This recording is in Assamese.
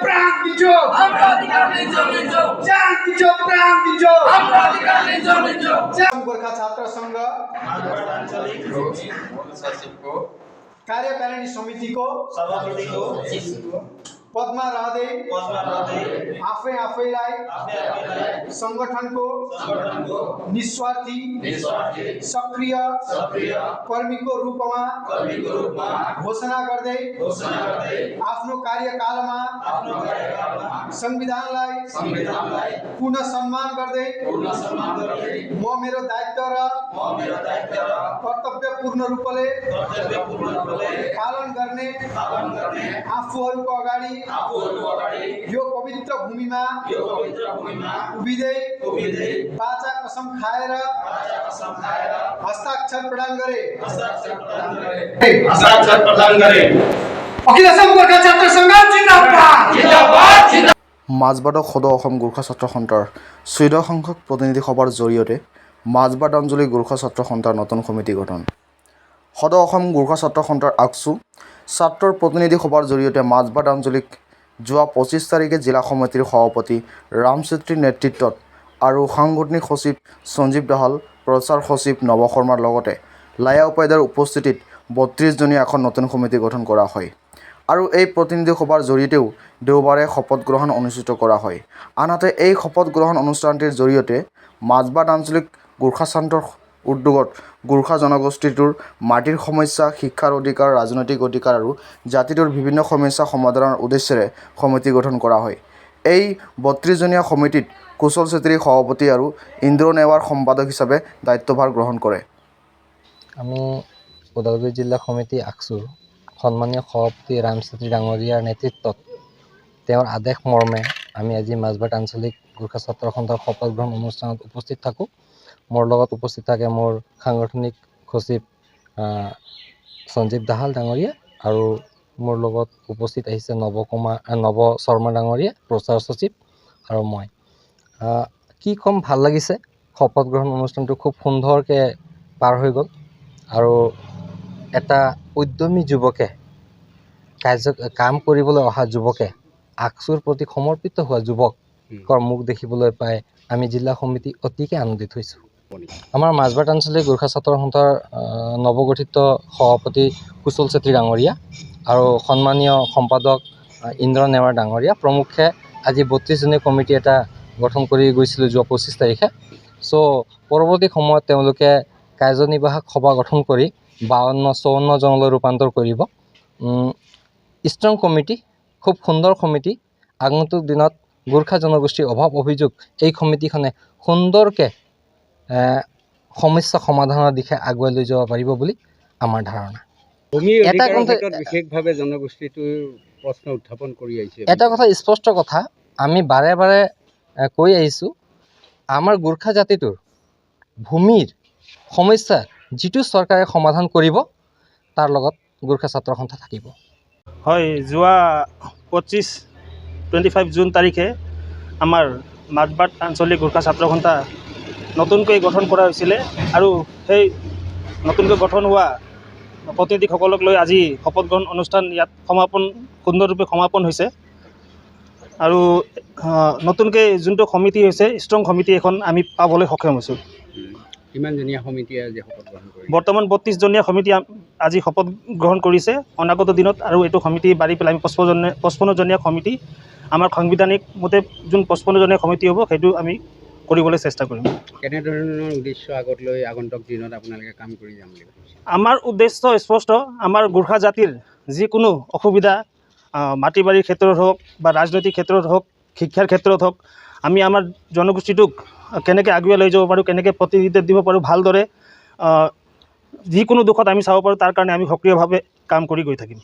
প্রাণ দিছো আমরা অধিকার নিছো জান দিছো প্রাণ দিছো আমরা অধিকার নিছো গোর্খা ছাত্র संघ कार्यकारिणी समिति को सभापति को पद्मा राधे आफै आफैलाई संगठनको निस्वार्थी सक्रिय कर्मीको रूपमा घोषणा गर्दै आफ्नो कार्यकालमा संविधानलाई पुनः सम्मान गर्दै म मेरो दायित्व र कर्तव्यपूर्ण रूपले पालन गर्ने आफूहरूको अगाडि यो पवित्र भूमिमा उभिँदै बाचा कसम खाएर हस्ताक्षर प्रदान गरे अखिल असम गोर्खा छात्र संघ जिन्दाबाद जिन्दाबाद। মাজবাটক সদৌ অসম গোৰ্খা ছাত্ৰ সন্থাৰ 14 সংখ্যক প্ৰতিনিধি সভাৰ জৰিয়তে মাজবাট আঞ্চলিক গোৰ্খা ছাত্ৰ সন্থাৰ নতুন সমিতি গঠন। সদৌ অসম গোৰ্খা ছাত্ৰ সন্থাৰ আকসু ছাত্ৰৰ প্ৰতিনিধি সভাৰ জৰিয়তে মাজবাট আঞ্চলিক যোৱা 25 তাৰিখে জিলা সমিতিৰ সভাপতি ৰাম চেত্ৰীৰ নেতৃত্বত আৰু সাংগঠনিক সচিব সঞ্জীৱ দাহাল, প্ৰচাৰ সচিব নৱ শৰ্মাৰ লগতে লায়া উপাধ্যায়ৰ উপস্থিতিত 32 জনীয়া এখন নতুন সমিতি গঠন কৰা হয় আৰু এই প্ৰতিনিধি সভাৰ জৰিয়তেও দেওবাৰে শপত গ্ৰহণ অনুষ্ঠিত কৰা হয়। আনহাতে এই শপত গ্ৰহণ অনুষ্ঠানটিৰ জৰিয়তে মাজবাট আঞ্চলিক গোৰ্খা ছাত্ৰৰ উদ্যোগত গোৰ্খা জনগোষ্ঠীটোৰ মাটিৰ সমস্যা, শিক্ষাৰ অধিকাৰ, ৰাজনৈতিক অধিকাৰ আৰু জাতিটোৰ বিভিন্ন সমস্যা সমাধানৰ উদ্দেশ্যেৰে সমিতি গঠন কৰা হয়। এই 32 জনীয়া সমিতিত কুশল চেত্ৰী সভাপতি আৰু ইন্দ্ৰ নেৱাৰ সম্পাদক হিচাপে দায়িত্বভাৰ গ্ৰহণ কৰে। আমি ওদালগুৰি জিলা সমিতি আকসুৰ সন্মানীয় সভাপতি ৰাম চেত্ৰী ডাঙৰীয়াৰ নেতৃত্বত তেওঁৰ আদেশ মৰ্মে আমি আজি মাজবাট আঞ্চলিক গোৰ্খা ছাত্ৰ সন্থাৰ শপত গ্ৰহণ অনুষ্ঠানত উপস্থিত থাকোঁ। মোৰ লগত উপস্থিত থাকে মোৰ সাংগঠনিক সচিব সঞ্জীৱ দাহাল ডাঙৰীয়া আৰু মোৰ লগত উপস্থিত আহিছে নৱ শৰ্মা ডাঙৰীয়া, প্ৰচাৰ সচিব আৰু মই। কি ক'ম, ভাল লাগিছে। শপত গ্ৰহণ অনুষ্ঠানটো খুব সুন্দৰকৈ পাৰ হৈ গ'ল আৰু এটা উদ্যমী যুৱকে কাম কৰিবলৈ অহা যুৱকে আকসুৰ প্ৰতি সমৰ্পিত হোৱা যুৱকৰ মুখ দেখিবলৈ পাই আমি জিলা সমিতি অতিকে আনন্দিত হৈছোঁ। আমাৰ মাজবাট আঞ্চলিক গোৰ্খা ছাত্ৰ সন্থাৰ নৱগঠিত সভাপতি কুশল চেত্ৰী ডাঙৰীয়া আৰু সন্মানীয় সম্পাদক ইন্দ্ৰ নেৱাৰ ডাঙৰীয়া প্ৰমুখ্যে আজি 32 জনীয়া কমিটি এটা গঠন কৰি গৈছিলোঁ যোৱা 25 তাৰিখে। পৰৱৰ্তী সময়ত তেওঁলোকে কাৰ্যনিৰ্বাহক সভা গঠন কৰি 52-54 জনলৈ ৰূপান্তৰ কৰিব। ষ্ট্ৰং কমিটি, খুব সুন্দৰ সমিতি। আগন্তুক দিনত গোৰ্খা জনগোষ্ঠীৰ অভাৱ অভিযোগ এই সমিতিখনে সুন্দৰকৈ সমস্যা সমাধানৰ দিশে আগুৱাই লৈ যাব পাৰিব বুলি আমাৰ ধাৰণা। বিশেষভাৱে জনগোষ্ঠীটোৰ প্ৰশ্ন উত্থাপন কৰি আহিছে। এটা কথা স্পষ্ট কথা, আমি বাৰে বাৰে কৈ আহিছোঁ, আমাৰ গোৰ্খা জাতিটোৰ ভূমিৰ সমস্যা যিটো চৰকাৰে সমাধান কৰিব তাৰ লগত গোৰ্খা ছাত্ৰ সন্থা থাকিব। হয়, যোৱা 25 জুন তাৰিখে আমাৰ মাজবাট আঞ্চলিক গোৰ্খা ছাত্ৰ সন্থা নতুনকৈ গঠন কৰা হৈছিলে আৰু সেই নতুনকৈ গঠন হোৱা প্ৰতিনিধিসকলক লৈ আজি শপত গ্ৰহণ অনুষ্ঠান ইয়াত সুন্দৰৰূপে সমাপন হৈছে। আৰু নতুনকৈ যোনটো সমিতি হৈছে ষ্ট্ৰং সমিতি এখন আমি পাবলৈ সক্ষম হৈছোঁ। কিমানজনীয়া সমিতিয়ে আজি শপত গ্ৰহণ কৰিছে? বৰ্তমান 32 জনীয়া সমিতি আজি শপত গ্ৰহণ কৰিছে। অনাগত দিনত আৰু এইটো সমিতি বাঢ়ি পেলাই আমি 55 জনীয়া সমিতি, আমাৰ সাংবিধানিক মতে যোন 55 জনীয়া সমিতি হ'ব সেইটো আমি কৰিবলৈ চেষ্টা কৰিম। কেনেধৰণৰ উদ্দেশ্য আগত লৈ আগন্তুক দিনত আপোনালোকে কাম কৰি যাম বুলি ভাবিছে? আমাৰ উদ্দেশ্য স্পষ্ট। আমাৰ গোৰ্খা জাতিৰ যিকোনো অসুবিধা, মাটি বাৰীৰ ক্ষেত্ৰত হওক বা ৰাজনৈতিক ক্ষেত্ৰত হওক, শিক্ষাৰ ক্ষেত্ৰত হওক, আমি আমাৰ জনগোষ্ঠীটোক কেনেকৈ আগুৱাই লৈ যাব পাৰোঁ, কেনেকৈ প্ৰতিনিধিত্ব দিব পাৰোঁ, ভালদৰে যিকোনো দুখত আমি চাব পাৰোঁ, তাৰ কাৰণে আমি সক্ৰিয়ভাৱে কাম কৰি গৈ থাকিম।